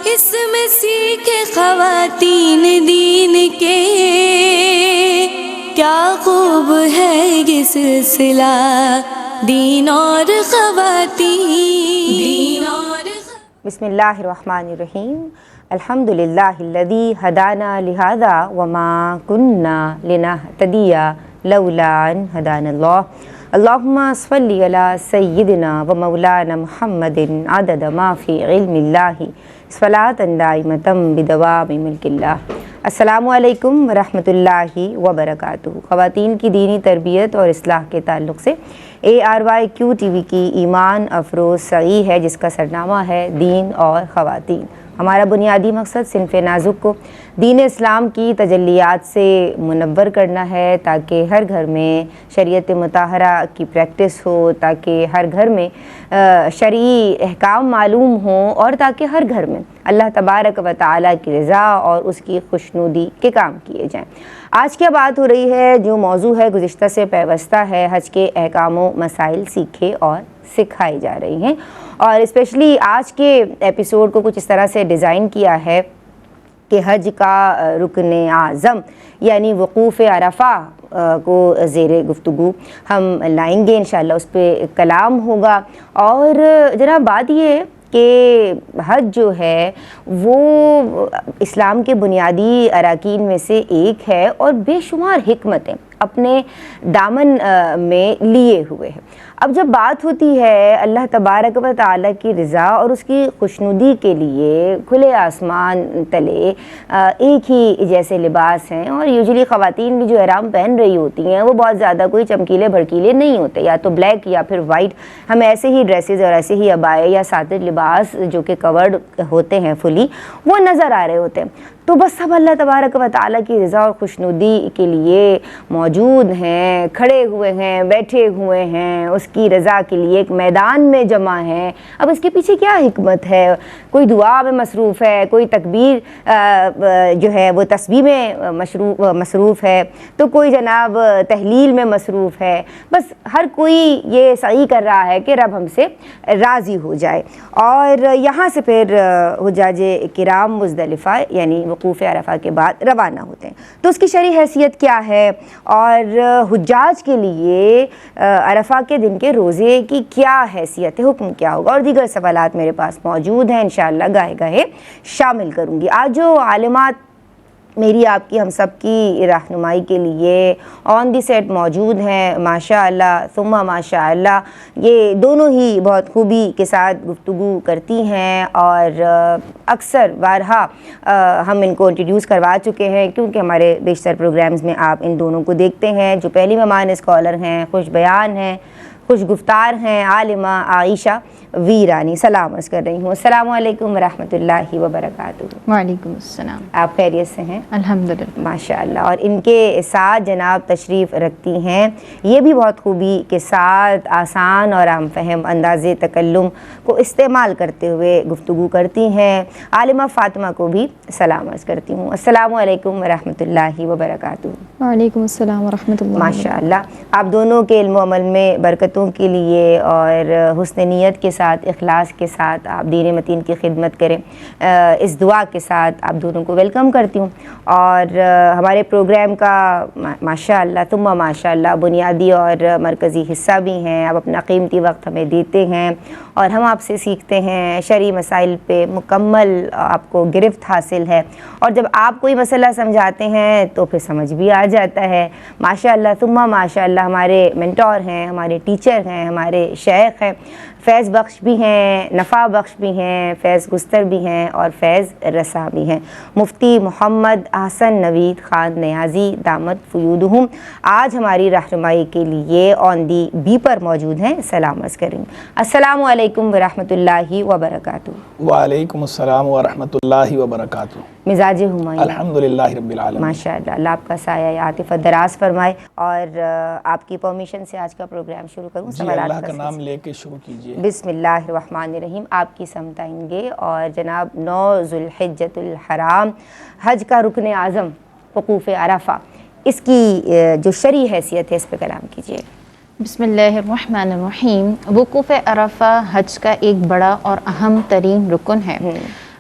اس میں سیکھے خواتین دین کے، کیا خوب ہے یہ سلسلہ دین اور خواتین۔ بسم اللہ الرحمن الرحیم۔ الحمد للہ الذی ہدانا لہذا وما کننا لنہتدی لولا ان ہدانا اللہ۔ اللہم صلی علی سیدنا و مولانا محمد عدد ما فی علم اللہ صلاۃ دائمۃ بدوام ملک اللہ۔ السلام علیکم ورحمۃ اللہ وبرکاتہ۔ خواتین کی دینی تربیت اور اصلاح کے تعلق سے ARYQ TV کی ایمان افروز سعی ہے، جس کا سرنامہ ہے دین اور خواتین۔ ہمارا بنیادی مقصد صنف نازک کو دین اسلام کی تجلیات سے منور کرنا ہے، تاکہ ہر گھر میں شریعت مطہرہ کی پریکٹس ہو، تاکہ ہر گھر میں شرعی احکام معلوم ہوں، اور تاکہ ہر گھر میں اللہ تبارک و تعالیٰ کی رضا اور اس کی خوشنودی کے کام کیے جائیں۔ آج کیا بات ہو رہی ہے، جو موضوع ہے گزشتہ سے پیوستہ ہے، حج کے احکام و مسائل سیکھے اور سکھائی جا رہی ہیں، اور اسپیشلی آج کے ایپیسوڈ کو کچھ اس طرح سے ڈیزائن کیا ہے کہ حج کا رکن اعظم یعنی وقوف عرفہ کو زیر گفتگو ہم لائیں گے، انشاءاللہ اس پہ کلام ہوگا۔ اور جناب بات یہ ہے کہ حج جو ہے وہ اسلام کے بنیادی اراکین میں سے ایک ہے، اور بے شمار حکمتیں اپنے دامن میں لیے ہوئے ہیں۔ اب جب بات ہوتی ہے اللہ تبارک و تعالیٰ کی رضا اور اس کی خوشنودی کے لیے، کھلے آسمان تلے ایک ہی جیسے لباس ہیں، اور یوزلی خواتین بھی جو احرام پہن رہی ہوتی ہیں وہ بہت زیادہ کوئی چمکیلے بھڑکیلے نہیں ہوتے، یا تو بلیک یا پھر وائٹ، ہم ایسے ہی ڈریسز اور ایسے ہی عبائے یا ساتر لباس جو کہ کورڈ ہوتے ہیں فلی، وہ نظر آ رہے ہوتے ہیں۔ تو بس سب اللہ تبارک و تعالیٰ کی رضا اور خوشنودی کے لیے موجود ہیں، کھڑے ہوئے ہیں، بیٹھے ہوئے ہیں، اس کی رضا کے لیے ایک میدان میں جمع ہیں۔ اب اس کے پیچھے کیا حکمت ہے؟ کوئی دعا میں مصروف ہے، کوئی تکبیر جو ہے وہ تسبیح میں مصروف ہے، تو کوئی جناب تحلیل میں مصروف ہے۔ بس ہر کوئی یہ سعی کر رہا ہے کہ رب ہم سے راضی ہو جائے، اور یہاں سے پھر حجاج کرام مزدلفہ یعنی وقوف عرفہ کے بعد روانہ ہوتے ہیں۔ تو اس کی شرعی حیثیت کیا ہے، اور حجاج کے لیے عرفہ کے دن کے روزے کی کیا حیثیت ہے، حکم کیا ہوگا، اور دیگر سوالات میرے پاس موجود ہیں، انشاءاللہ گاہے گاہے شامل کروں گی۔ آج جو عالمات میری آپ کی ہم سب کی رہنمائی کے لیے آن دی سیٹ موجود ہیں، ماشاء اللہ ثم ماشاء اللہ، یہ دونوں ہی بہت خوبی کے ساتھ گفتگو کرتی ہیں، اور اکثر بارہا ہم ان کو انٹروڈیوس کروا چکے ہیں، کیونکہ ہمارے بیشتر پروگرامز میں آپ ان دونوں کو دیکھتے ہیں۔ جو پہلی مہمان اسکالر ہیں، خوش بیان ہیں، خوش گفتار ہیں، عالمہ عائشہ ویرانی، سلام عرض کر رہی ہوں۔ السلام علیکم ورحمۃ اللہ وبرکاتہ۔ وعلیکم السلام۔ آپ خیریت سے ہیں؟ الحمدللہ ماشاء اللہ۔ اور ان کے ساتھ جناب تشریف رکھتی ہیں، یہ بھی بہت خوبی کے ساتھ آسان اور عام فہم انداز تکلم کو استعمال کرتے ہوئے گفتگو کرتی ہیں، عالمہ فاطمہ کو بھی سلام عرض کرتی ہوں۔ السلام علیکم ورحمۃ اللہ وبرکاتہ۔ وعلیکم السلام ورحمۃ اللہ۔ ماشاء اللہ، آپ دونوں کے علم و عمل میں برکتوں کے لیے اور حسن نیت کے ساتھ، اخلاص کے ساتھ آپ دین متین کی خدمت کریں، اس دعا کے ساتھ آپ دونوں کو ویلکم کرتی ہوں۔ اور ہمارے پروگرام کا ماشاء اللہ ثم ماشاء اللہ بنیادی اور مرکزی حصہ بھی ہیں، آپ اپنا قیمتی وقت ہمیں دیتے ہیں، اور ہم آپ سے سیکھتے ہیں، شرعی مسائل پہ مکمل آپ کو گرفت حاصل ہے، اور جب آپ کوئی مسئلہ سمجھاتے ہیں تو پھر سمجھ بھی آ جاتا ہے۔ ماشاء اللہ ثم ماشاء اللہ ہمارے مینٹور ہیں، ہمارے ٹیچر ہیں، ہمارے شیخ ہیں، فیض بخش بھی ہیں، نفع بخش بھی ہیں، فیض گستر بھی ہیں، اور فیض رسا بھی ہیں، مفتی محمد احسن نوید خان نیازی دامت فیودہم آج ہماری رہنمائی کے لیے آن دی بی پر موجود ہیں۔ سلام عرض کریں۔ السلام علیکم ورحمۃ اللہ وبرکاتہ۔ وعلیکم السلام ورحمۃ اللہ وبرکاتہ۔ مزاج ہمایوں الحمدللہ رب العالمین۔ ماشاء اللہ، اللہ آپ کا سایہ عاطفت دراز فرمائے، اور آپ کی پرمیشن سے آج کا پروگرام شروع کروں۔ جی، اللہ کا نام لے کے شروع کیجیے۔ بسم اللہ الرحمن الرحیم، آپ کی سمت آئیں گے، اور جناب 9 ذوالحجۃ الحرام حج کا رکن اعظم وقوف عرفہ، اس کی جو شرعی حیثیت ہے اس پہ کلام کیجیے۔ بسم اللہ الرحمن الرحیم۔ وقوف عرفہ حج کا ایک بڑا اور اہم ترین رکن ہے۔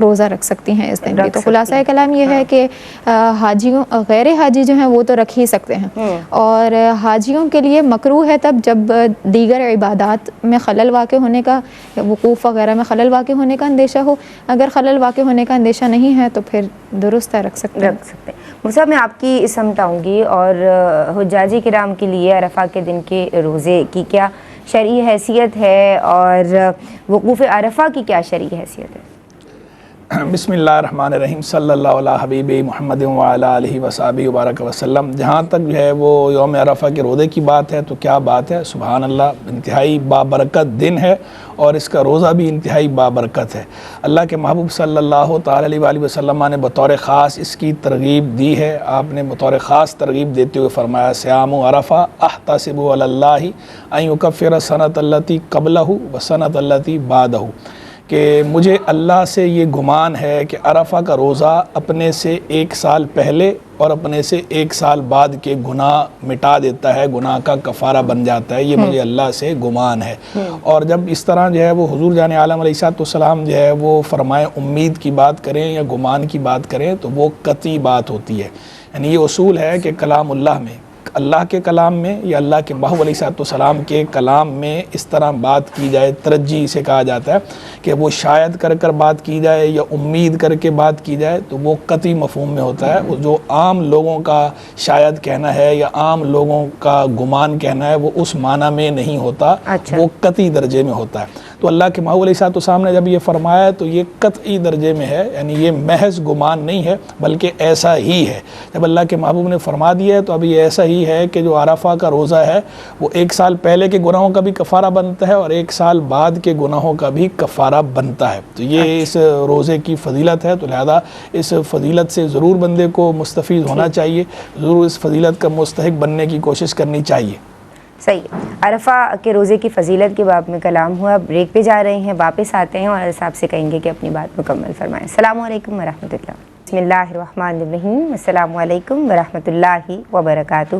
روزہ رکھ سکتی ہیں اس دن بھی. تو سکتی خلاصہ کلام یہ ہے کہ حاجیوں غیر حاجی جو ہیں وہ تو رکھ ہی سکتے ہیں, اور حاجیوں کے لیے مکروہ ہے تب جب دیگر عبادات میں خلل واقع ہونے کا, وقوف وغیرہ میں خلل واقع ہونے کا اندیشہ ہو. اگر خلل واقع ہونے کا اندیشہ نہیں ہے تو پھر درست ہے, رکھ سکتے ہیں. صاحب میں آپ کی سمت آؤں گی, اور حجاجی کرام کے لیے عرفہ کے دن کے روزے کی کیا شرعی حیثیت ہے, اور وقوف عرفہ کی کیا شرعی حیثیت ہے؟ بسم اللہ الرحمن الرحیم. صلی اللہ علیہ حبیب محمد وعلی آلہ وصحبہ وبارک وسلم. جہاں تک جو ہے وہ یوم عرفہ کے روزے کی بات ہے تو کیا بات ہے, سبحان اللہ, انتہائی بابرکت دن ہے, اور اس کا روزہ بھی انتہائی بابرکت ہے. اللہ کے محبوب صلی اللہ تعالی علیہ وآلہ وسلم نے بطور خاص اس کی ترغیب دی ہے. آپ نے بطور خاص ترغیب دیتے ہوئے فرمایا, صیام عرفہ احتسب علی اللہ ان یکفر السنۃ التی قبلہ والسنۃ التی بعدہ, کہ مجھے اللہ سے یہ گمان ہے کہ عرفہ کا روزہ اپنے سے 1 سال پہلے اور اپنے سے 1 سال بعد کے گناہ مٹا دیتا ہے, گناہ کا کفارہ بن جاتا ہے. یہ مجھے اللہ سے گمان ہے. اور جب اس طرح جو ہے وہ حضور جان عالم علیہ الصلوۃ والسلام جو ہے وہ فرمائے امید کی بات کریں یا گمان کی بات کریں تو وہ قطعی بات ہوتی ہے. یعنی یہ اصول ہے کہ کلام اللہ میں, اللہ کے کلام میں یا اللہ کے محبوب علیہ الصلوۃ والسلام کے کلام میں اس طرح بات کی جائے, ترجیح اسے کہا جاتا ہے کہ وہ شاید کر بات کی جائے یا امید کر کے بات کی جائے تو وہ قطعی مفہوم میں ہوتا ہے. جو عام لوگوں کا شاید کہنا ہے یا عام لوگوں کا گمان کہنا ہے وہ اس معنی میں نہیں ہوتا, وہ قطعی درجے میں ہوتا ہے. تو اللہ کے محبوب علیہ الصلوۃ والسلام نے جب یہ فرمایا تو یہ قطعی درجے میں ہے, یعنی یہ محض گمان نہیں ہے بلکہ ایسا ہی ہے. جب اللہ کے محبوب نے فرما دیا ہے تو اب یہ ایسا ہی ہے کہ جو عرفہ کا روزہ ہے وہ 1 سال پہلے کے گناہوں کا بھی کفارہ بنتا ہے اور 1 سال بعد کے گناہوں کا بھی کفارہ بنتا ہے. تو یہ اس روزے کی فضیلت ہے, تو لہذا اس فضیلت سے ضرور بندے کو مستفید ہونا چاہیے, ضرور اس فضیلت کا مستحق بننے کی کوشش کرنی چاہیے. صحیح. عرفہ کے روزے کی فضیلت کے باب میں کلام ہوا, بریک پہ جا رہے ہیں, واپس آتے ہیں اور صاحب سے کہیں گے کہ اپنی بات مکمل فرمائیں. السلام علیکم ورحمۃ اللہ. بسم اللہ الرحمن الرحیم. السلام علیکم ورحمۃ اللہ وبرکاتہ.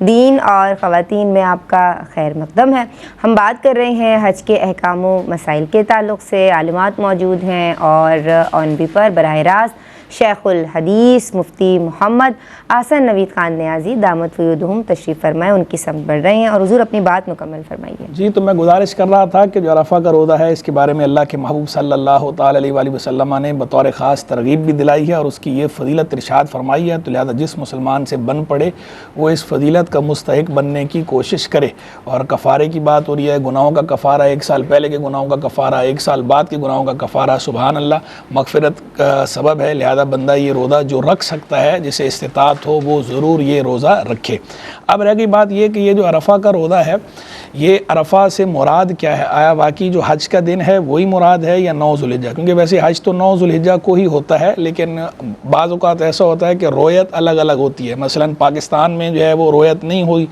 دین اور خواتین میں آپ کا خیر مقدم ہے. ہم بات کر رہے ہیں حج کے احکام و مسائل کے تعلق سے. عالمات موجود ہیں اور آن بھی پر براہ راست شیخ الحدیث مفتی محمد احسن نوید خان نیازی دامت فیودہم تشریف فرمائے, ان کی سمت بڑھ رہے ہیں اور حضور اپنی بات مکمل فرمائیے. جی, تو میں گزارش کر رہا تھا کہ جو عرفہ کا روزہ ہے اس کے بارے میں اللہ کے محبوب صلی اللہ تعالی علیہ وآلہ وسلم نے بطور خاص ترغیب بھی دلائی ہے اور اس کی یہ فضیلت ارشاد فرمائی ہے. تو لہذا جس مسلمان سے بن پڑے وہ اس فضیلت کا مستحق بننے کی کوشش کرے. اور کفارے کی بات ہو رہی ہے, گناہوں کا کفارہ, 1 سال پہلے کے گناہوں کا کفارہ, 1 سال بعد کے گناہوں کا کفارہ, سبحان اللہ, مغفرت کا سبب ہے. لہذا بندہ یہ روزہ جو رکھ سکتا ہے, جسے استطاعت ہو, وہ ضرور یہ روزہ رکھے. اب رہ گئی بات یہ کہ یہ جو عرفہ کا روزہ ہے, یہ عرفہ سے مراد کیا ہے؟ آیا واقعی جو حج کا دن ہے وہی مراد ہے یا 9 ذو الحجہ؟ کیونکہ ویسے حج تو 9 ذو الحجہ کو ہی ہوتا ہے, لیکن بعض اوقات ایسا ہوتا ہے کہ رویت الگ الگ ہوتی ہے. مثلا پاکستان میں جو ہے وہ رویت نہیں ہوئی,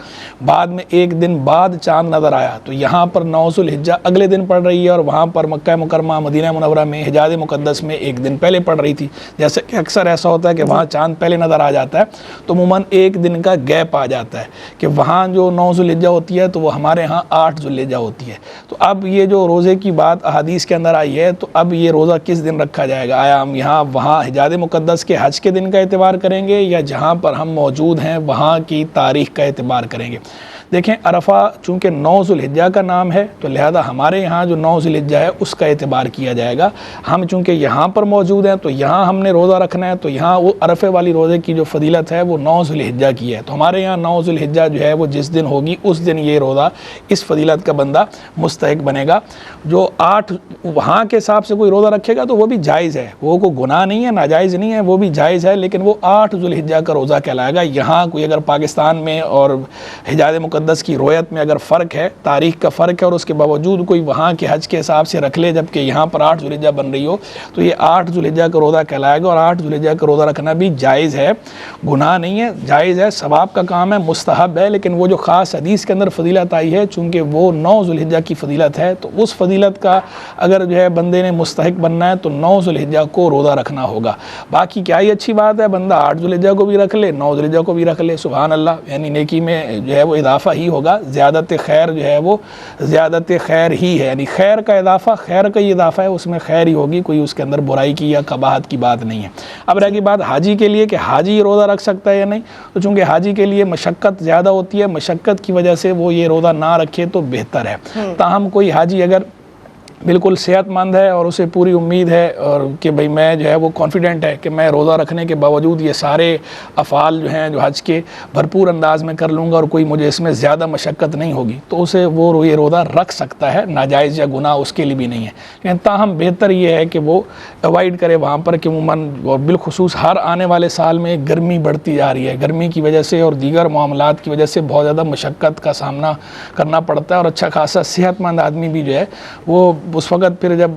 بعد میں 1 دن بعد چاند نظر آیا, تو یہاں پر 9 ذو الحجہ اگلے دن پڑ رہی ہے اور وہاں پر مکہ مکرمہ مدینہ منورہ میں حجاز مقدس میں 1 دن پہلے پڑ رہی تھی. جیسے کہ اکثر ایسا ہوتا ہے کہ وہاں چاند پہلے نظر آ جاتا ہے تو عموماً 1 دن کا گیپ آ جاتا ہے کہ وہاں جو 9 ذو الحجہ ہوتی ہے تو وہ ہمارے ہاں 8 ذو الحجہ ہوتی ہے. تو اب یہ جو روزے کی بات احادیث کے اندر آئی ہے, تو اب یہ روزہ کس دن رکھا جائے گا؟ آیا ہم یہاں وہاں حجاز مقدس کے حج کے دن کا اعتبار کریں گے یا جہاں پر ہم موجود ہیں وہاں کی تاریخ کا اعتبار کریں گے؟ دیکھیں, عرفہ چونکہ 9 ذو الحجہ کا نام ہے تو لہذا ہمارے یہاں جو 9 ذو الحجہ ہے اس کا اعتبار کیا جائے گا. ہم چونکہ یہاں پر موجود ہیں تو یہاں ہم نے روزہ رکھنا ہے, تو یہاں وہ عرفے والی روزے کی جو فضیلت ہے وہ 9 ذو الحجہ کی ہے. تو ہمارے یہاں 9 ذو الحجہ جو ہے وہ جس دن ہوگی اس دن یہ روزہ اس فضیلت کا بندہ مستحق بنے گا. جو 8 وہاں کے حساب سے کوئی روزہ رکھے گا تو وہ بھی جائز ہے, وہ کوئی گناہ نہیں ہے, ناجائز نہیں ہے, وہ بھی جائز ہے, لیکن وہ 8 ذو الحجہ کا روزہ کہلائے گا. یہاں کوئی اگر پاکستان میں اور حجاز مقدس کی رویت میں اگر فرق ہے, تاریخ کا فرق ہے, اور اس کے باوجود کوئی وہاں کے حج کے حساب سے رکھ لے جبکہ یہاں پر 8 ذو الحجہ بن رہی ہو, تو یہ 8 ذو الحجہ کا روزہ کہلائے گا. اور 8 ذو الحجہ کا روزہ رکھنا بھی جائز ہے, گناہ نہیں ہے, جائز ہے, ثواب کا کام ہے, مستحب ہے. لیکن وہ جو خاص حدیث کے اندر فضیلت آئی ہے, چونکہ وہ 9 ذو الحجہ کی فضیلت ہے, تو اس فضیلت کا اگر جو ہے بندے نے مستحق بننا ہے تو 9 ذو الحجہ کو روزہ رکھنا ہوگا. باقی کیا ہی اچھی بات ہے, بندہ 8 ذو الحجہ کو بھی رکھ لے, 9 ذو الحجہ کو بھی رکھ لے, سبحان اللہ, یعنی نیکی میں جو ہے وہ اضافہ ہی ہوگا. زیادت خیر جو ہے وہ زیادت خیر ہی ہے, یعنی خیر کا اضافہ, خیر کا ہی اضافہ ہے, اس میں خیر ہی ہوگی, کوئی اس کے اندر برائی کی یا قباحت کی بات نہیں ہے. اب رہ گئی بات حاجی کے لیے کہ حاجی روزہ رکھ سکتا ہے یا نہیں, تو چونکہ حاجی کے لیے مشقت زیادہ ہوتی ہے, مشقت کی وجہ سے وہ یہ روزہ نہ رکھے تو بہتر ہے. تاہم کوئی حاجی اگر بالکل صحت مند ہے اور اسے پوری امید ہے اور کہ بھئی میں جو ہے وہ کانفیڈنٹ ہے کہ میں روزہ رکھنے کے باوجود یہ سارے افعال جو ہیں جو حج کے بھرپور انداز میں کر لوں گا اور کوئی مجھے اس میں زیادہ مشقت نہیں ہوگی, تو اسے وہ یہ روزہ رکھ سکتا ہے. ناجائز یا گناہ اس کے لیے بھی نہیں ہے, لیکن تاہم بہتر یہ ہے کہ وہ اوائڈ کرے وہاں پر کہ عموماً اور بالخصوص ہر آنے والے سال میں گرمی بڑھتی جا رہی ہے, گرمی کی وجہ سے اور دیگر معاملات کی وجہ سے بہت زیادہ مشقت کا سامنا کرنا پڑتا ہے, اور اچھا خاصا صحت مند آدمی بھی جو ہے وہ اس وقت پھر جب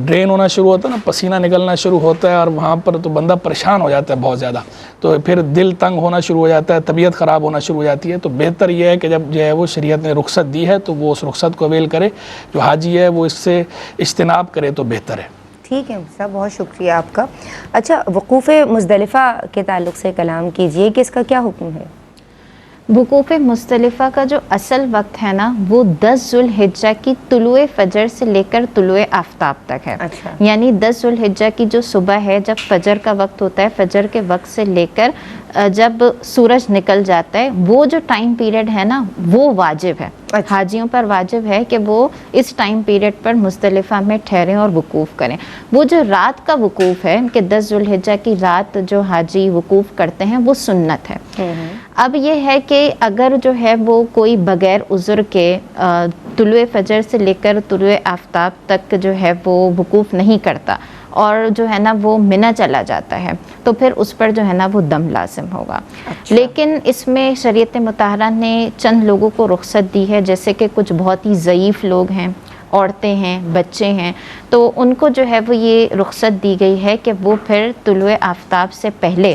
ڈرین ہونا شروع ہوتا ہے نا, پسینہ نکلنا شروع ہوتا ہے, اور وہاں پر تو بندہ پریشان ہو جاتا ہے بہت زیادہ, تو پھر دل تنگ ہونا شروع ہو جاتا ہے, طبیعت خراب ہونا شروع ہو جاتی ہے. تو بہتر یہ ہے کہ جب جو ہے وہ شریعت نے رخصت دی ہے تو وہ اس رخصت کو اویل کرے, جو حاجی ہے وہ اس سے اجتناب کرے تو بہتر ہے. ٹھیک ہے صاحب, بہت شکریہ آپ کا. اچھا, وقوف مزدلفہ کے تعلق سے کلام کیجئے کہ اس کا کیا حکم ہے؟ وقوف مزدلفہ کا جو اصل وقت ہے نا وہ 10 ذوالحجہ کی طلوع فجر سے لے کر طلوع آفتاب تک ہے. یعنی 10 ذوالحجہ کی جو صبح ہے, جب فجر کا وقت ہوتا ہے, فجر کے وقت سے لے کر جب سورج نکل جاتا ہے, وہ جو ٹائم پیریڈ ہے نا وہ واجب ہے. حاجیوں پر واجب ہے کہ وہ اس ٹائم پیریڈ پر مزدلفہ میں ٹھہریں اور وقوف کریں. وہ جو رات کا وقوف ہے کہ 10 ذوالحجہ کی رات جو حاجی وقوف کرتے ہیں وہ سنت ہے. اب یہ ہے کہ اگر جو ہے وہ کوئی بغیر عذر کے طلوع فجر سے لے کر طلوع آفتاب تک جو ہے وہ وقوف نہیں کرتا اور جو ہے نا وہ منی چلا جاتا ہے, تو پھر اس پر جو ہے نا وہ دم لازم ہوگا. لیکن اس میں شریعت مطہرہ نے چند لوگوں کو رخصت دی ہے, جیسے کہ کچھ بہت ہی ضعیف لوگ ہیں, عورتیں ہیں, بچے ہیں, تو ان کو جو ہے وہ یہ رخصت دی گئی ہے کہ وہ پھر طلوع آفتاب سے پہلے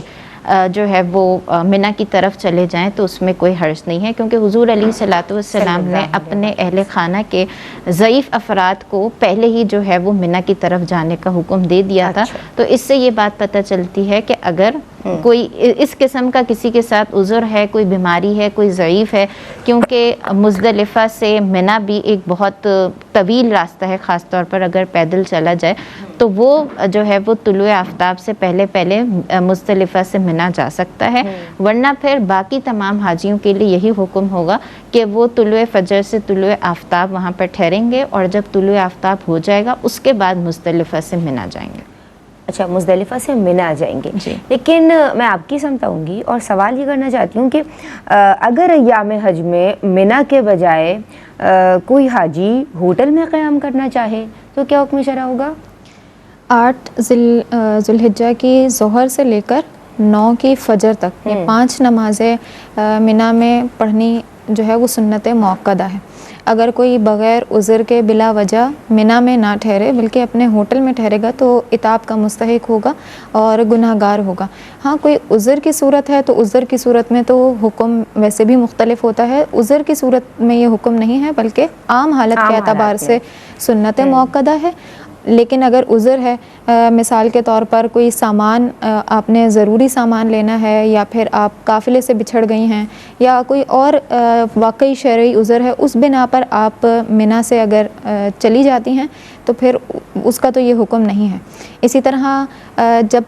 جو ہے وہ منی کی طرف چلے جائیں, تو اس میں کوئی حرج نہیں ہے, کیونکہ حضور علیہ الصلوۃ والسلام نے اپنے اہل خانہ کے ضعیف افراد کو پہلے ہی جو ہے وہ منی کی طرف جانے کا حکم دے دیا تھا. تو اس سے یہ بات پتہ چلتی ہے کہ اگر کوئی اس قسم کا کسی کے ساتھ عذر ہے, کوئی بیماری ہے, کوئی ضعیف ہے, کیونکہ مزدلفہ سے منی بھی ایک بہت طویل راستہ ہے, خاص طور پر اگر پیدل چلا جائے, تو وہ جو ہے وہ طلوع آفتاب سے پہلے مزدلفہ سے منی جا سکتا ہے. ورنہ پھر باقی تمام حاجیوں کے لیے یہی حکم ہوگا کہ وہ طلوع فجر سے طلوع آفتاب وہاں پر ٹھہریں گے, اور جب طلوع آفتاب ہو جائے گا اس کے بعد مزدلفہ سے منی جائیں گے. اچھا, مزدلفہ سے منی جائیں گے. لیکن میں آپ کی سمت آؤں گی اور سوال یہ کرنا چاہتی ہوں کہ اگر ایام حج میں منی کے بجائے کوئی حاجی ہوٹل میں قیام کرنا چاہے تو کیا حکم شرع ہوگا؟ 8 ذوالحجہ کی ظہر سے لے کر 9 کی فجر تک یہ 5 نمازیں منی میں پڑھنی جو ہے وہ سنت موقدہ ہے. اگر کوئی بغیر عذر کے بلا وجہ منی میں نہ ٹھہرے بلکہ اپنے ہوٹل میں ٹھہرے گا تو عتاب کا مستحق ہوگا اور گناہ گار ہوگا. ہاں, کوئی عذر کی صورت ہے تو عذر کی صورت میں تو حکم ویسے بھی مختلف ہوتا ہے. عذر کی صورت میں یہ حکم نہیں ہے بلکہ عام حالت کے اعتبار سے سنت موقدہ ہے. لیکن اگر عذر ہے, مثال کے طور پر کوئی سامان آپ نے ضروری سامان لینا ہے, یا پھر آپ قافلے سے بچھڑ گئی ہیں, یا کوئی اور واقعی شرعی عذر ہے, اس بنا پر آپ منی سے اگر چلی جاتی ہیں تو پھر اس کا تو یہ حکم نہیں ہے. اسی طرح جب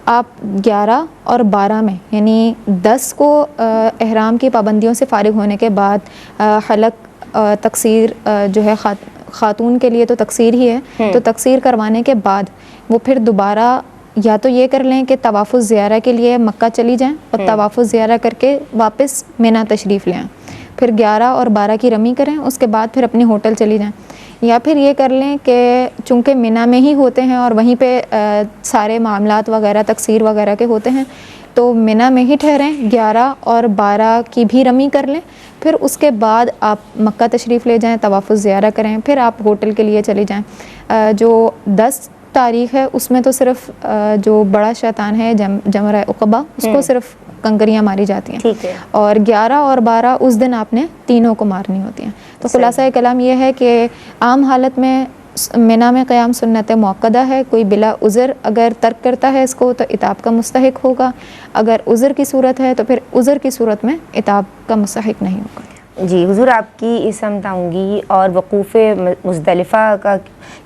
آپ 11 اور 12 میں یعنی 10 کو احرام کی پابندیوں سے فارغ ہونے کے بعد حلق تقصیر جو ہے خاتون کے لیے تو تقصیر ہی ہے, تو تقصیر کروانے کے بعد وہ پھر دوبارہ یا تو یہ کر لیں کہ طواف الزیارہ کے لیے مکہ چلی جائیں اور طواف الزیارہ کر کے واپس منی تشریف لے آئیں, پھر 11 اور 12 کی رمی کریں, اس کے بعد پھر اپنی ہوٹل چلی جائیں. یا پھر یہ کر لیں کہ چونکہ منی میں ہی ہوتے ہیں اور وہیں پہ سارے معاملات وغیرہ تقصیر وغیرہ کے ہوتے ہیں, تو منی میں ہی ٹھہریں, 11 اور 12 کی بھی رمی کر لیں, پھر اس کے بعد آپ مکہ تشریف لے جائیں, طواف الزیارہ کریں, پھر آپ ہوٹل کے لیے چلے جائیں. جو 10 تاریخ ہے اس میں تو صرف جو بڑا شیطان ہے جمرہ عقبہ, اس کو صرف کنکریاں ماری جاتی ہیں, اور 11 اور 12 اس دن آپ نے تینوں کو مارنی ہوتی ہیں. تو خلاصہ کلام یہ ہے کہ عام حالت میں منی میں قیام سنت موقدہ ہے. کوئی بلا عذر اگر ترک کرتا ہے اس کو تو عتاب کا مستحق ہوگا, اگر عذر کی صورت ہے تو پھر عذر کی صورت میں عتاب کا مستحق نہیں ہوگا. جی حضور، آپ کی اس سمتاؤنگی اور وقوف مزدلفہ کا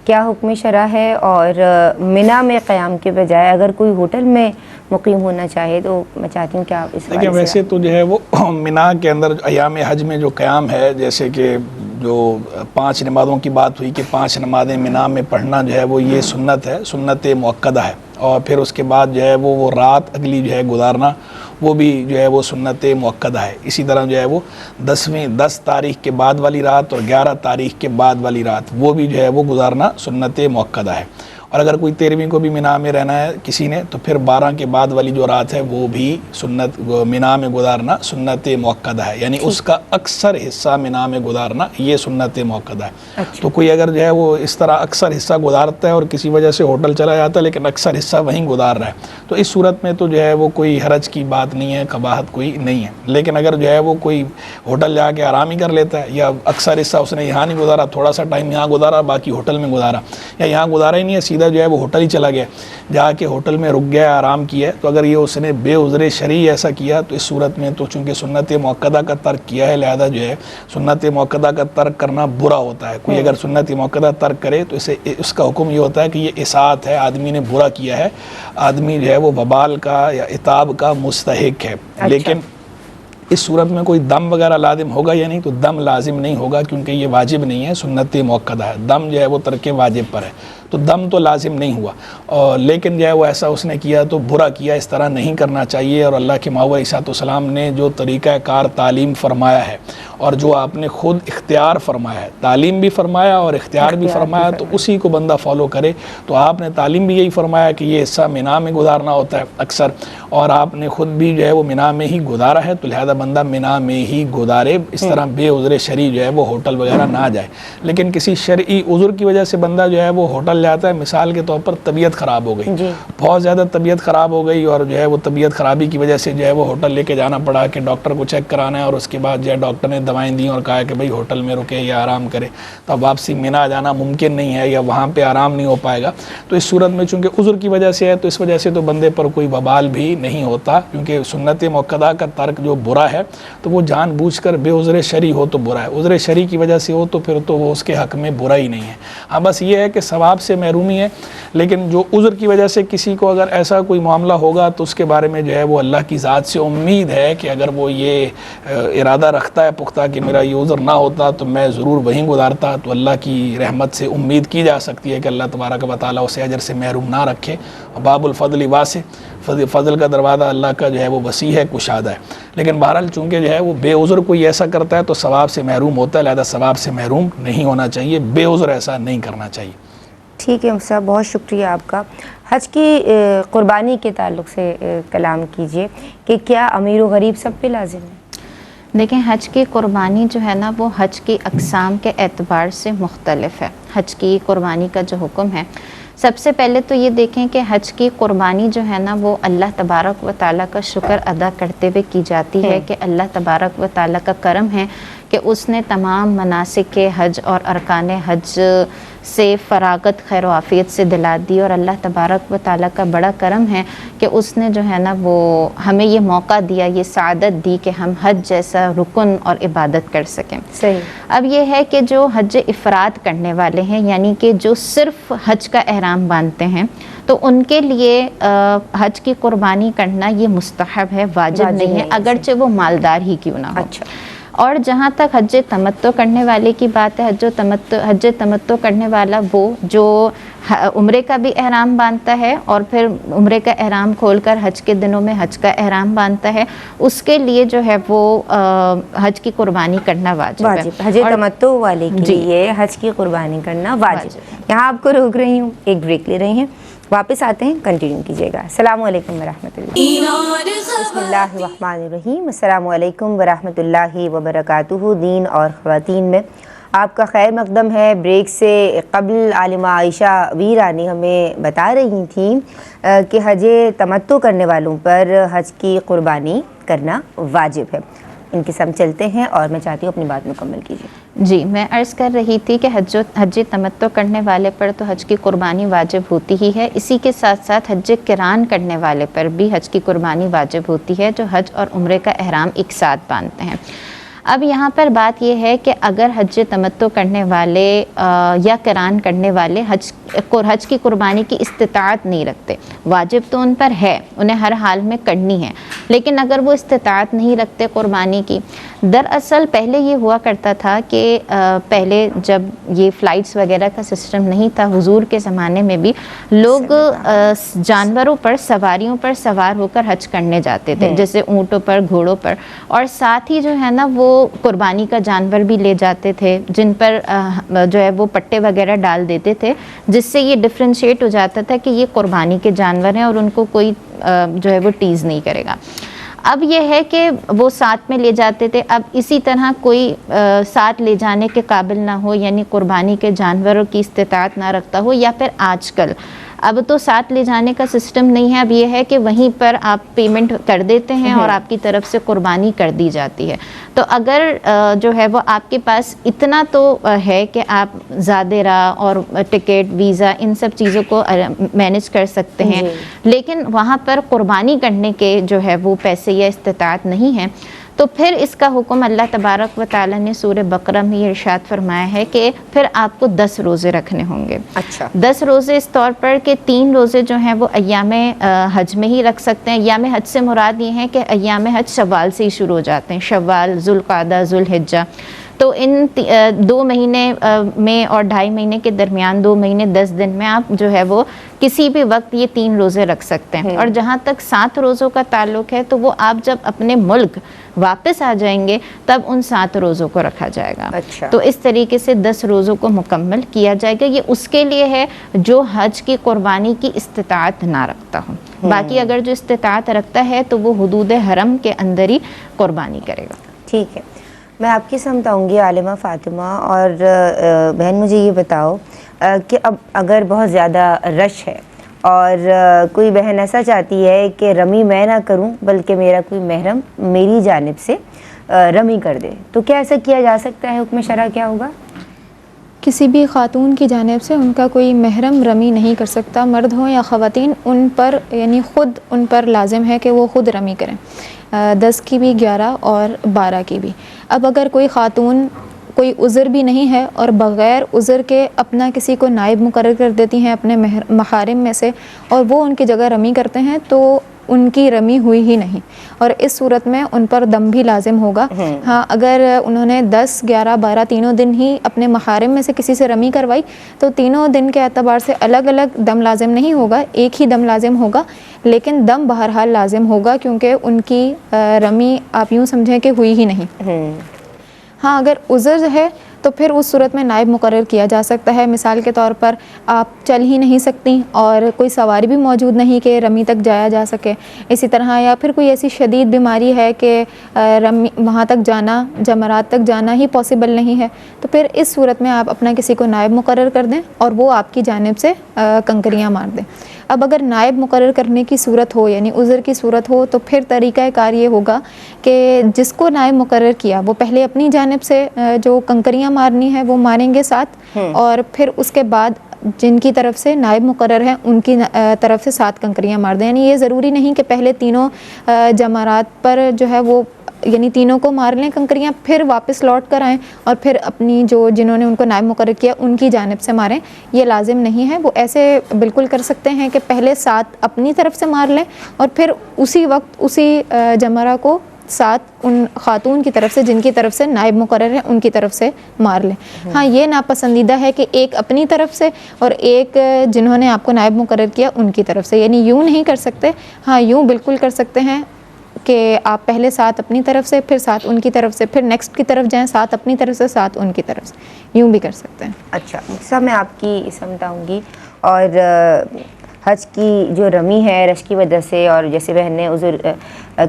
کیا حکم شرع ہے، اور منی میں قیام کے بجائے اگر کوئی ہوٹل میں مقیم ہونا چاہے تو میں چاہتی ہوں کہ آپ اس دیکھیں ویسے تو جو ہے وہ منی کے اندر ایام حج میں جو قیام ہے، جیسے کہ جو 5 نمازوں کی بات ہوئی کہ 5 نمازیں منی میں پڑھنا جو ہے وہ یہ سنت ہے، سنت مؤکدہ ہے، اور پھر اس کے بعد جو ہے وہ رات اگلی جو ہے گزارنا وہ بھی جو ہے وہ سنت مؤکدہ ہے۔ اسی طرح جو ہے وہ 10 تاریخ کے بعد والی رات اور 11 تاریخ کے بعد والی رات وہ بھی جو ہے وہ گزارنا سنت مؤکدہ ہے، اور اگر کوئی 13ویں کو بھی منی میں رہنا ہے کسی نے تو پھر 12 کے بعد والی جو رات ہے وہ بھی سنت منی میں گزارنا سنت مؤکدہ ہے، یعنی اس کا اکثر حصہ منی میں گزارنا یہ سنت مؤکدہ ہے۔ تو کوئی اگر جو ہے وہ اس طرح اکثر حصہ گزارتا ہے اور کسی وجہ سے ہوٹل چلا جاتا ہے لیکن اکثر حصہ وہیں گزار رہا ہے، تو اس صورت میں تو جو ہے وہ کوئی حرج کی بات نہیں ہے، قباحت کوئی نہیں ہے۔ لیکن اگر جو ہے وہ کوئی ہوٹل جا کے آرام ہی کر لیتا ہے، یا اکثر حصہ اس نے یہاں نہیں گزارا، تھوڑا سا ٹائم یہاں گزارا باقی ہوٹل میں گزارا، یا یہاں گزارا ہی نہیں ہے سیدھا جو ہے وہ ہوٹل ہی چلا گیا، جا کے ہوٹل میں رک گیا، آرام کیا، تو اگر یہ اس نے بے عذر شرعی ایسا کیا تو اس صورت میں تو چونکہ سنت مؤکدہ کا ترک کیا ہے، لہذا جو ہے سنت مؤکدہ کا ترک کرنا برا ہوتا ہے۔ کوئی اگر سنت مؤکدہ ترک کرے تو اسے اس کا حکم یہ ہوتا ہے کہ یہ اساءت ہے، آدمی نے برا کیا ہے، آدمی جو ہے وہ وبال کا یا عتاب کا مستحق ہے۔ لیکن اس صورت میں کوئی دم وغیرہ لازم ہوگا یا نہیں، تو دم لازم نہیں ہوگا کیونکہ یہ واجب نہیں ہے، سنت مؤکدہ ہے، دم جو ہے وہ ترک واجب پر ہے، تو دم تو لازم نہیں ہوا، اور لیکن جو ہے وہ ایسا اس نے کیا تو برا کیا، اس طرح نہیں کرنا چاہیے۔ اور اللہ کے محبوب عیسیٰ السلام نے جو طریقہ کار تعلیم فرمایا ہے اور جو آپ نے خود اختیار فرمایا ہے، تعلیم بھی فرمایا اور اختیار بھی فرمایا، تو اسی کو بندہ فالو کرے۔ تو آپ نے تعلیم بھی یہی فرمایا کہ یہ حصہ منی میں گزارنا ہوتا ہے اکثر، اور آپ نے خود بھی جو ہے وہ منی میں ہی گزارا ہے، تو لہذا بندہ منی میں ہی گزارے، اس طرح بے عذر شرعی جو ہے وہ ہوٹل وغیرہ نہ جائے۔ لیکن کسی شرعی عذر کی وجہ سے بندہ جو ہے وہ ہوٹل جاتا ہے، مثال کے طور پر طبیعت خراب ہو گئی، بہت زیادہ طبیعت خراب ہو گئی، اور جو ہے وہ طبیعت خرابی کی وجہ سے جو ہے وہ ہوٹل لے کے جانا پڑا کہ ڈاکٹر کو چیک کرانا ہے، اور اس کے بعد جو ہے ڈاکٹر نے دوائیں دی اور کہا کہ بھئی ہوٹل میں رکے یا آرام کرے، تو اب واپسی منی جانا ممکن نہیں ہے یا وہاں پہ آرام نہیں ہو پائے گا، تو اس صورت میں چونکہ عذر کی وجہ سے ہے تو اس وجہ سے تو بندے پر کوئی وبال بھی نہیں ہوتا، کیونکہ سنت مؤکدہ کا ترک جو برا ہے تو وہ جان بوجھ کر بے عذر شرعی ہو تو برا ہے، عذر شرعی کی وجہ سے ہو تو پھر تو وہ اس کے حق میں برا ہی نہیں ہے۔ ہاں بس یہ ہے کہ ثواب سے محرومی ہے، لیکن جو عذر کی وجہ سے کسی کو اگر ایسا کوئی معاملہ ہوگا تو اس کے بارے میں جو ہے وہ اللہ کی ذات سے امید ہے کہ اگر وہ یہ ارادہ رکھتا ہے پختہ کہ میرا یہ عذر نہ ہوتا تو میں ضرور وہیں گزارتا، تو اللہ کی رحمت سے امید کی جا سکتی ہے کہ اللہ تبارک و تعالیٰ اسے اجر سے محروم نہ رکھے۔ باب الفضل واسع، فضل کا دروازہ اللہ کا جو ہے وہ وسیع ہے، کشادہ ہے، لیکن بہرحال چونکہ جو ہے وہ بے عذر کوئی ایسا کرتا ہے تو ثواب سے محروم ہوتا ہے، لہذا ثواب سے محروم نہیں ہونا چاہیے، بے عذر ایسا نہیں کرنا چاہیے۔ ٹھیک ہے صاحب، بہت شکریہ آپ کا۔ حج کی قربانی کے تعلق سے کلام کیجئے کہ کیا امیر و غریب سب پہ لازم ہے؟ دیکھیں حج کی قربانی جو ہے نا وہ حج کی اقسام کے اعتبار سے مختلف ہے۔ حج کی قربانی کا جو حکم ہے، سب سے پہلے تو یہ دیکھیں کہ حج کی قربانی جو ہے نا وہ اللہ تبارک و تعالیٰ کا شکر ادا کرتے ہوئے کی جاتی ہے کہ اللہ تبارک و تعالیٰ کا کرم ہے کہ اس نے تمام مناسک حج اور ارکان حج سے فراغت خیر و عافیت سے دلا دی، اور اللہ تبارک و تعالیٰ کا بڑا کرم ہے کہ اس نے جو ہے نا وہ ہمیں یہ موقع دیا، یہ سعادت دی کہ ہم حج جیسا رکن اور عبادت کر سکیں۔ صحیح۔ اب یہ ہے کہ جو حج افراد کرنے والے ہیں، یعنی کہ جو صرف حج کا احرام باندھتے ہیں، تو ان کے لیے حج کی قربانی کرنا یہ مستحب ہے، واجب نہیں ہے، اگرچہ وہ مالدار ہی کیوں نہ ہو۔ اچھا۔ اور جہاں تک حج تمتع کرنے والے کی بات ہے، حج تمتع کرنے والا وہ جو عمرے کا بھی احرام باندھتا ہے اور پھر عمرے کا احرام کھول کر حج کے دنوں میں حج کا احرام باندھتا ہے، اس کے لیے جو ہے وہ حج کی قربانی کرنا واجب ہے۔ حج تمتع والے کے لیے حج کی قربانی کرنا واجب ہے۔ یہاں آپ کو روک رہی ہوں، ایک بریک لے رہی ہیں، واپس آتے ہیں، کنٹینیو کیجیے گا۔ السلام علیکم ورحمۃ اللہ۔ بسم اللہ الرحمن الرحیم۔ السلام علیکم ورحمۃ اللہ وبرکاتہ۔ دین اور خواتین میں آپ کا خیر مقدم ہے۔ بریک سے قبل عالمہ عائشہ ویرانی ہمیں بتا رہی تھیں کہ حج تمتع کرنے والوں پر حج کی قربانی کرنا واجب ہے۔ ان کے ساتھ چلتے ہیں اور میں چاہتی ہوں اپنی بات مکمل کیجیے۔ جی، میں عرض کر رہی تھی کہ حج تمتع کرنے والے پر تو حج کی قربانی واجب ہوتی ہی ہے، اسی کے ساتھ ساتھ حج قران کرنے والے پر بھی حج کی قربانی واجب ہوتی ہے، جو حج اور عمرے کا احرام ایک ساتھ باندھتے ہیں۔ اب یہاں پر بات یہ ہے کہ اگر حج تمتع کرنے والے یا قران کرنے والے حج کی قربانی کی استطاعت نہیں رکھتے، واجب تو ان پر ہے، انہیں ہر حال میں کرنی ہے، لیکن اگر وہ استطاعت نہیں رکھتے قربانی کی، دراصل پہلے یہ ہوا کرتا تھا کہ پہلے جب یہ فلائٹس وغیرہ کا سسٹم نہیں تھا، حضور کے زمانے میں بھی لوگ جانوروں پر، سواریوں پر سوار ہو کر حج کرنے جاتے تھے، جیسے اونٹوں پر، گھوڑوں پر، اور ساتھ ہی جو ہے نا وہ قربانی کا جانور بھی لے جاتے تھے، جن پر جو ہے وہ پٹے وغیرہ ڈال دیتے تھے، جس سے یہ ڈفرینشیٹ ہو جاتا تھا کہ یہ قربانی کے جانور ہیں اور ان کو کوئی جو ہے وہ ٹیز نہیں کرے گا۔ اب یہ ہے کہ وہ ساتھ میں لے جاتے تھے، اب اسی طرح کوئی ساتھ لے جانے کے قابل نہ ہو، یعنی قربانی کے جانوروں کی استطاعت نہ رکھتا ہو، یا پھر آج کل اب تو ساتھ لے جانے کا سسٹم نہیں ہے، اب یہ ہے کہ وہیں پر آپ پیمنٹ کر دیتے ہیں اور آپ کی طرف سے قربانی کر دی جاتی ہے۔ تو اگر جو ہے وہ آپ کے پاس اتنا تو ہے کہ آپ زیادہ راہ اور ٹکٹ، ویزا، ان سب چیزوں کو مینیج کر سکتے ہیں، لیکن وہاں پر قربانی کرنے کے جو ہے وہ پیسے یا استطاعت نہیں ہے، تو پھر اس کا حکم اللہ تبارک و تعالیٰ نے سورہ بقرہ میں یہ ارشاد فرمایا ہے کہ پھر آپ کو 10 روزے رکھنے ہوں گے۔ اچھا، 10 روزے اس طور پر کہ 3 روزے جو ہیں وہ ایام حج میں ہی رکھ سکتے ہیں۔ ایام حج سے مراد یہ ہے کہ ایام حج شوال سے ہی شروع ہو جاتے ہیں، شوال، ذوالقعدہ، ذوالحجہ، تو ان 2 مہینے میں اور 2.5 مہینے کے درمیان 2 مہینے 10 دن میں آپ جو ہے وہ کسی بھی وقت یہ 3 روزے رکھ سکتے ہیں۔ اور جہاں تک 7 روزوں کا تعلق ہے تو وہ آپ جب اپنے ملک واپس آ جائیں گے تب ان 7 روزوں کو رکھا جائے گا۔ اچھا، تو اس طریقے سے 10 روزوں کو مکمل کیا جائے گا۔ یہ اس کے لیے ہے جو حج کی قربانی کی استطاعت نہ رکھتا ہو، باقی اگر جو استطاعت رکھتا ہے تو وہ حدود حرم کے اندر ہی قربانی کرے گا۔ ٹھیک ہے، میں آپ کی سمت آؤں گی عالمہ فاطمہ، اور بہن مجھے یہ بتاؤ کہ اب اگر بہت زیادہ رش ہے اور کوئی بہن ایسا چاہتی ہے کہ رمی میں نہ کروں بلکہ میرا کوئی محرم میری جانب سے رمی کر دے، تو کیا ایسا کیا جا سکتا ہے؟ حکم شرع کیا ہوگا؟ کسی بھی خاتون کی جانب سے ان کا کوئی محرم رمی نہیں کر سکتا، مرد ہوں یا خواتین، ان پر یعنی خود ان پر لازم ہے کہ وہ خود رمی کریں، 10 کی بھی، 11 اور 12 کی بھی۔ اب اگر کوئی خاتون کوئی عذر بھی نہیں ہے اور بغیر عذر کے اپنا کسی کو نائب مقرر کر دیتی ہیں اپنے محارم میں سے اور وہ ان کی جگہ رمی کرتے ہیں تو ان کی رمی ہوئی ہی نہیں، اور اس صورت میں ان پر دم بھی لازم ہوگا۔ ہاں، اگر انہوں نے 10، 11، 12 تینوں دن ہی اپنے محارم میں سے کسی سے رمی کروائی تو تینوں دن کے اعتبار سے الگ الگ دم لازم نہیں ہوگا، ایک ہی دم لازم ہوگا، لیکن دم بہرحال لازم ہوگا کیونکہ ان کی رمی آپ یوں سمجھیں کہ ہوئی ہی نہیں۔ ہاں، اگر عذر ہے تو پھر اس صورت میں نائب مقرر کیا جا سکتا ہے۔ مثال کے طور پر آپ چل ہی نہیں سکتی اور کوئی سواری بھی موجود نہیں کہ رمی تک جایا جا سکے، اسی طرح یا پھر کوئی ایسی شدید بیماری ہے کہ رمی وہاں تک جانا، جمرات تک جانا ہی پاسبل نہیں ہے، تو پھر اس صورت میں آپ اپنا کسی کو نائب مقرر کر دیں اور وہ آپ کی جانب سے کنکریاں مار دیں۔ اب اگر نائب مقرر کرنے کی صورت ہو یعنی عذر کی صورت ہو تو پھر طریقہ کار یہ ہوگا کہ جس کو نائب مقرر کیا وہ پہلے اپنی جانب سے جو کنکریاں مارنی ہے وہ ماریں گے ساتھ، اور پھر اس کے بعد جن کی طرف سے نائب مقرر ہیں ان کی طرف سے 7 کنکریاں مار دیں۔ یعنی یہ ضروری نہیں کہ پہلے تینوں جمرات پر جو ہے وہ یعنی تینوں کو مار لیں کنکریاں، پھر واپس لوٹ کر آئیں اور پھر اپنی جنہوں نے ان کو نائب مقرر کیا ان کی جانب سے ماریں، یہ لازم نہیں ہے۔ وہ ایسے بالکل کر سکتے ہیں کہ پہلے 7 اپنی طرف سے مار لیں اور پھر اسی وقت اسی جمرہ کو 7 ان خاتون کی طرف سے جن کی طرف سے نائب مقرر ہے ان کی طرف سے مار لیں۔ ہاں، یہ ناپسندیدہ ہے کہ ایک اپنی طرف سے اور ایک جنہوں نے آپ کو نائب مقرر کیا ان کی طرف سے، یعنی یوں نہیں کر سکتے۔ ہاں، یوں بالکل کر سکتے ہیں کہ آپ پہلے 7 اپنی طرف سے، پھر 7 ان کی طرف سے، پھر نیکسٹ کی طرف جائیں 7 اپنی طرف سے 7 ان کی طرف سے، یوں بھی کر سکتے ہیں۔ اچھا سب میں آپ کی سمت آؤں گی، اور حج کی جو رمی ہے رش کی وجہ سے اور جیسے بہن نے عذر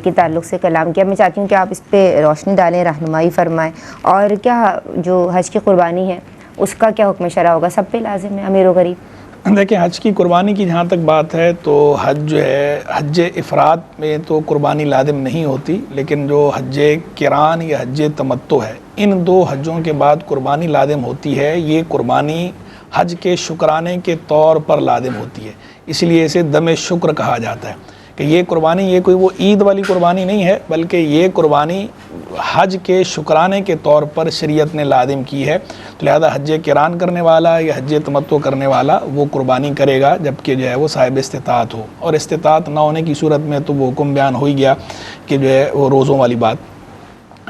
کے تعلق سے کلام کیا، میں چاہتی ہوں کہ آپ اس پہ روشنی ڈالیں، رہنمائی فرمائیں، اور کیا جو حج کی قربانی ہے اس کا کیا حکم شرع ہوگا؟ سب پہ لازم ہے امیر و غریب؟ دیکھیں، حج کی قربانی کی جہاں تک بات ہے تو حج جو ہے حج افراد میں تو قربانی لازم نہیں ہوتی، لیکن جو حج قران یا حج تمتع ہے ان 2 حجوں کے بعد قربانی لازم ہوتی ہے۔ یہ قربانی حج کے شکرانے کے طور پر لازم ہوتی ہے، اس لیے اسے دم شکر کہا جاتا ہے کہ یہ قربانی یہ کوئی وہ عید والی قربانی نہیں ہے، بلکہ یہ قربانی حج کے شکرانے کے طور پر شریعت نے لازم کی ہے. تو لہذا حج قران کرنے والا یا حج تمتع کرنے والا وہ قربانی کرے گا جبکہ جو ہے وہ صاحب استطاعت ہو، اور استطاعت نہ ہونے کی صورت میں تو وہ حکم بیان ہو ہی گیا کہ جو ہے وہ روزوں والی بات.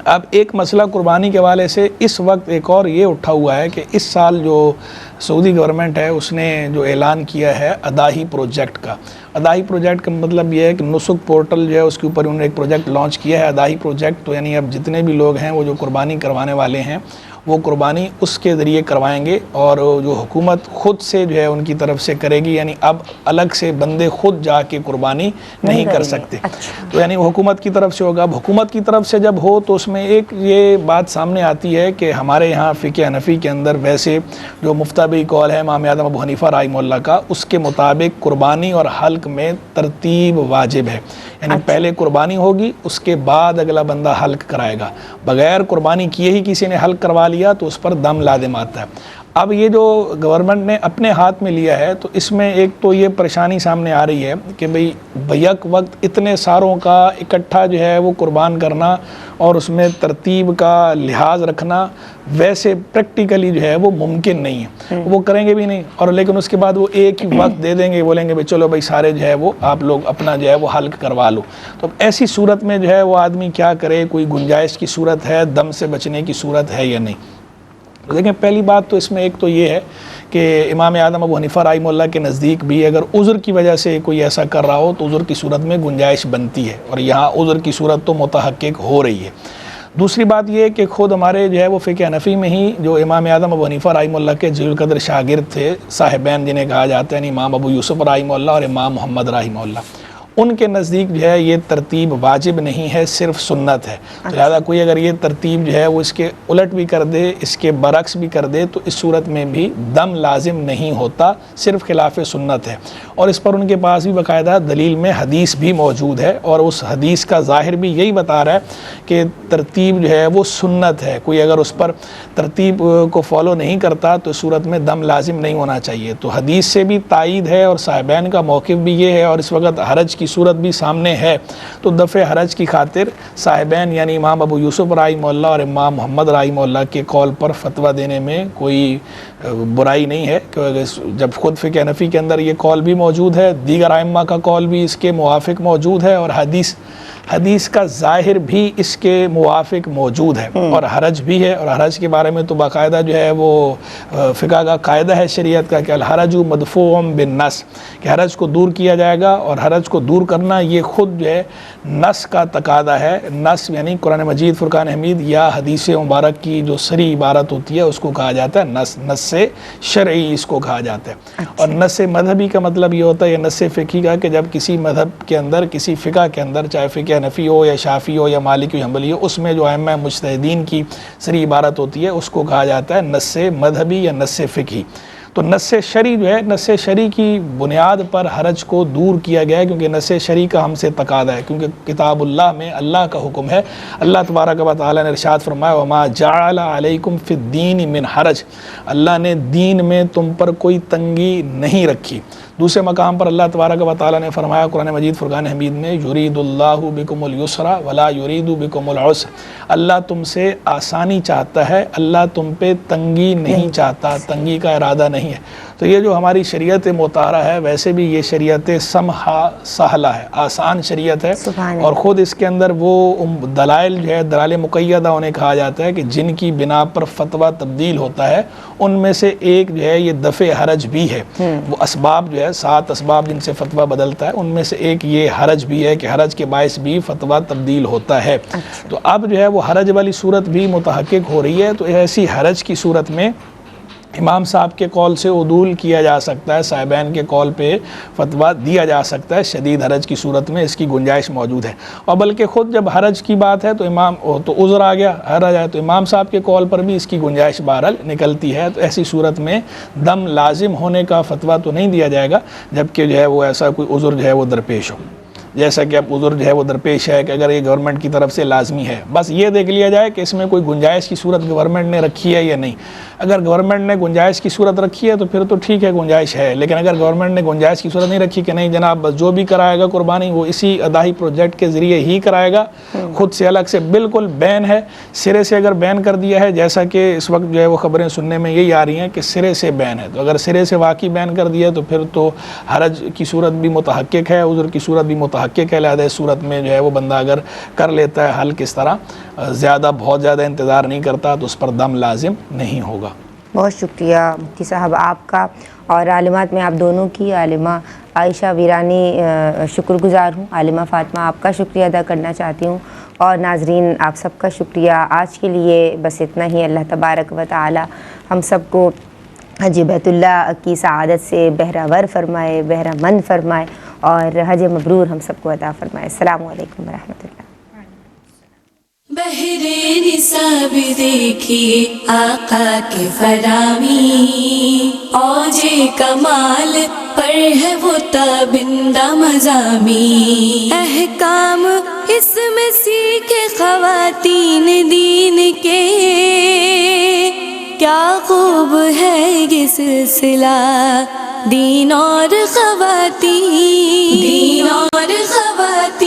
اب ایک مسئلہ قربانی کے حوالے سے اس وقت ایک اور یہ اٹھا ہوا ہے کہ اس سال جو سعودی گورنمنٹ ہے اس نے جو اعلان کیا ہے ادائی پروجیکٹ کا. ادائی پروجیکٹ کا مطلب یہ ہے کہ نسک پورٹل جو ہے اس کے اوپر انہوں نے ایک پروجیکٹ لانچ کیا ہے. ادائی پروجیکٹ تو یعنی اب جتنے بھی لوگ ہیں وہ جو قربانی کروانے والے ہیں وہ قربانی اس کے ذریعے کروائیں گے، اور جو حکومت خود سے جو ہے ان کی طرف سے کرے گی، یعنی اب الگ سے بندے خود جا کے قربانی نہیں کر سکتے. تو یعنی وہ حکومت کی طرف سے ہوگا. اب حکومت کی طرف سے جب ہو تو اس میں ایک یہ بات سامنے آتی ہے کہ ہمارے یہاں فقہ حنفی کے اندر ویسے جو مفتبی قول ہے امام اعظم ابو حنیفہ رحمہ اللہ کا، اس کے مطابق قربانی اور حلق میں ترتیب واجب ہے. یعنی پہلے قربانی ہوگی، اس کے بعد اگلا بندہ حلق کرائے گا. بغیر قربانی کیے ہی کسی نے حلق کروا لیا تو اس پر دم لازم آتا ہے. اب یہ جو گورنمنٹ نے اپنے ہاتھ میں لیا ہے تو اس میں ایک تو یہ پریشانی سامنے آ رہی ہے کہ بھئی بیک وقت اتنے ساروں کا اکٹھا جو ہے وہ قربان کرنا اور اس میں ترتیب کا لحاظ رکھنا ویسے پریکٹیکلی جو ہے وہ ممکن نہیں ہے. وہ کریں گے بھی نہیں، اور لیکن اس کے بعد وہ ایک ہی وقت دے دیں گے، بولیں گے بھئی چلو بھئی سارے جو ہے وہ آپ لوگ اپنا جو ہے وہ حلق کروا لو. تو ایسی صورت میں جو ہے وہ آدمی کیا کرے؟ کوئی گنجائش کی صورت ہے، دم سے بچنے کی صورت ہے یا نہیں؟ دیکھیں پہلی بات تو اس میں ایک تو یہ ہے کہ امام اعظم ابو حنیفہ رحمہ اللہ کے نزدیک بھی اگر عذر کی وجہ سے کوئی ایسا کر رہا ہو تو عذر کی صورت میں گنجائش بنتی ہے، اور یہاں عذر کی صورت تو متحقق ہو رہی ہے. دوسری بات یہ کہ خود ہمارے جو ہے وہ فقہ حنفی میں ہی جو امام اعظم ابو حنیفہ رحمہ اللہ کے جلیل القدر شاگرد تھے، صاحبین جنہیں کہا جاتا ہے، یعنی امام ابو یوسف رحمہ اللہ اور امام محمد رحمہ اللہ، ان کے نزدیک جو ہے یہ ترتیب واجب نہیں ہے، صرف سنت ہے. لہذا کوئی اگر یہ ترتیب جو ہے وہ اس کے الٹ بھی کر دے، اس کے برعکس بھی کر دے تو اس صورت میں بھی دم لازم نہیں ہوتا، صرف خلاف سنت ہے. اور اس پر ان کے پاس بھی باقاعدہ دلیل میں حدیث بھی موجود ہے، اور اس حدیث کا ظاہر بھی یہی بتا رہا ہے کہ ترتیب جو ہے وہ سنت ہے. کوئی اگر اس پر ترتیب کو فالو نہیں کرتا تو اس صورت میں دم لازم نہیں ہونا چاہیے. تو حدیث سے بھی تائید ہے، اور صاحبین کا موقف بھی یہ ہے، اور اس وقت حرج کی صورت بھی سامنے ہے. تو دفع حرج کی خاطر صاحبین یعنی امام ابو یوسف رحمہ اللہ اور امام محمد رحمہ اللہ کے قول پر فتویٰ دینے میں کوئی برائی نہیں ہے، جب خود فقہ حنفی کے اندر یہ قول بھی موجود ہے، دیگر ائمہ کا قول بھی اس کے موافق موجود ہے، اور حدیث کا ظاہر بھی اس کے موافق موجود ہے، اور حرج بھی ہے. اور حرج کے بارے میں تو باقاعدہ جو ہے وہ فقہ کا قاعدہ ہے شریعت کا کہ الحرج مدفوع بالنص، کہ حرج کو دور کیا جائے گا، اور حرج کو دور کرنا یہ خود جو ہے نص کا تقاضا ہے. نص یعنی قرآن مجید، فرقان حمید یا حدیث مبارک کی جو صریح عبارت ہوتی ہے اس کو کہا جاتا ہے نص شرعی، اس کو کہا جاتا ہے. اور نص مذہبی کا مطلب یہ ہوتا ہے، یا نص فقہی کا، کہ جب کسی مذہب کے اندر، کسی فقہ کے اندر، چاہے فقہ حنفی ہو یا شافعی ہو یا مالکی ہو حنبلی ہو، اس میں جو ائمہ مجتہدین کی صریح عبارت ہوتی ہے اس کو کہا جاتا ہے نص مذہبی یا نص فقہی. تو نص شرعی جو ہے، نص شرعی کی بنیاد پر حرج کو دور کیا گیا ہے، کیونکہ نص شرعی کا ہم سے تقاضا ہے، کیونکہ کتاب اللہ میں اللہ کا حکم ہے. اللہ تبارک و تعالیٰ نے ارشاد فرمایا وما جعل علیکم فی الدین من حرج، اللہ نے دین میں تم پر کوئی تنگی نہیں رکھی. دوسرے مقام پر اللہ تبارک و تعالیٰ نے فرمایا قرآن مجید فرقان حمید میں یرید اللہ بکم اليسر ولا یرید بکم العسر، اللہ تم سے آسانی چاہتا ہے، اللہ تم پہ تنگی نہیں چاہتا، تنگی کا ارادہ نہیں ہے. تو یہ جو ہماری شریعت مطہرہ ہے ویسے بھی یہ شریعت سمحہ سہلہ ہے، آسان شریعت ہے. اور خود اس کے اندر وہ دلائل جو ہے دلائل مقیدہ انہیں کہا جاتا ہے کہ جن کی بنا پر فتویٰ تبدیل ہوتا ہے، ان میں سے ایک جو ہے یہ دفع حرج بھی ہے. وہ اسباب جو ہے 7 اسباب جن سے فتویٰ بدلتا ہے، ان میں سے ایک یہ حرج بھی ہے کہ حرج کے باعث بھی فتویٰ تبدیل ہوتا ہے. تو اب جو ہے وہ حرج والی صورت بھی متحقق ہو رہی ہے. تو ایسی حرج کی صورت میں امام صاحب کے قول سے عدول کیا جا سکتا ہے، صاحبین کے قول پہ فتویٰ دیا جا سکتا ہے. شدید حرج کی صورت میں اس کی گنجائش موجود ہے. اور بلکہ خود جب حرج کی بات ہے تو عذر آ گیا، حرج آیا، تو امام صاحب کے قول پر بھی اس کی گنجائش بہرحال نکلتی ہے. تو ایسی صورت میں دم لازم ہونے کا فتویٰ تو نہیں دیا جائے گا جبکہ جو ہے وہ ایسا کوئی عذر جو ہے وہ درپیش ہو. جیسا کہ اب عذر جو ہے وہ درپیش ہے کہ اگر یہ گورنمنٹ کی طرف سے لازمی ہے، بس یہ دیکھ لیا جائے کہ اس میں کوئی گنجائش کی صورت گورنمنٹ نے رکھی ہے یا نہیں۔ اگر گورنمنٹ نے گنجائش کی صورت رکھی ہے تو پھر تو ٹھیک ہے، گنجائش ہے، لیکن اگر گورنمنٹ نے گنجائش کی صورت نہیں رکھی کہ نہیں جناب بس جو بھی کرائے گا قربانی وہ اسی ادائی پروجیکٹ کے ذریعے ہی کرائے گا، خود سے الگ سے بالکل بین ہے، سرے سے اگر بین کر دیا ہے، جیسا کہ اس وقت جو ہے وہ خبریں سننے میں یہی آ رہی ہیں کہ سرے سے بین ہے، تو اگر سرے سے واقعی بین کر دیا تو پھر تو حرج کی صورت بھی متحقق ہے، عذر کی صورت بھی متحقق ہے، لہذا اس صورت میں جو ہے وہ بندہ اگر کر لیتا ہے حل کس طرح، بہت زیادہ انتظار نہیں کرتا تو اس پر دم لازم نہیں ہوگا۔ بہت شکریہ مفتی صاحب آپ کا، اور عالمات میں آپ دونوں کی، عالمہ عائشہ ویرانی شکر گزار ہوں، عالمہ فاطمہ آپ کا شکریہ ادا کرنا چاہتی ہوں، اور ناظرین آپ سب کا شکریہ۔ آج کے لیے بس اتنا ہی۔ اللہ تبارک و تعالی ہم سب کو حج بیت اللہ کی سعادت سے بہرہ ور فرمائے، بہرہ مند فرمائے، اور حج مبرور ہم سب کو عطا فرمائے۔ السلام علیکم ورحمۃ اللہ۔ بہرے نصاب دیکھیے آقا کے فرامی، اوج کمال پر ہے وہ تابندہ مضامی، احکام اس میں سیکھے خواتین دین کے، کیا خوب ہے یہ سلسلہ دین اور خواتین، دین اور خواتین۔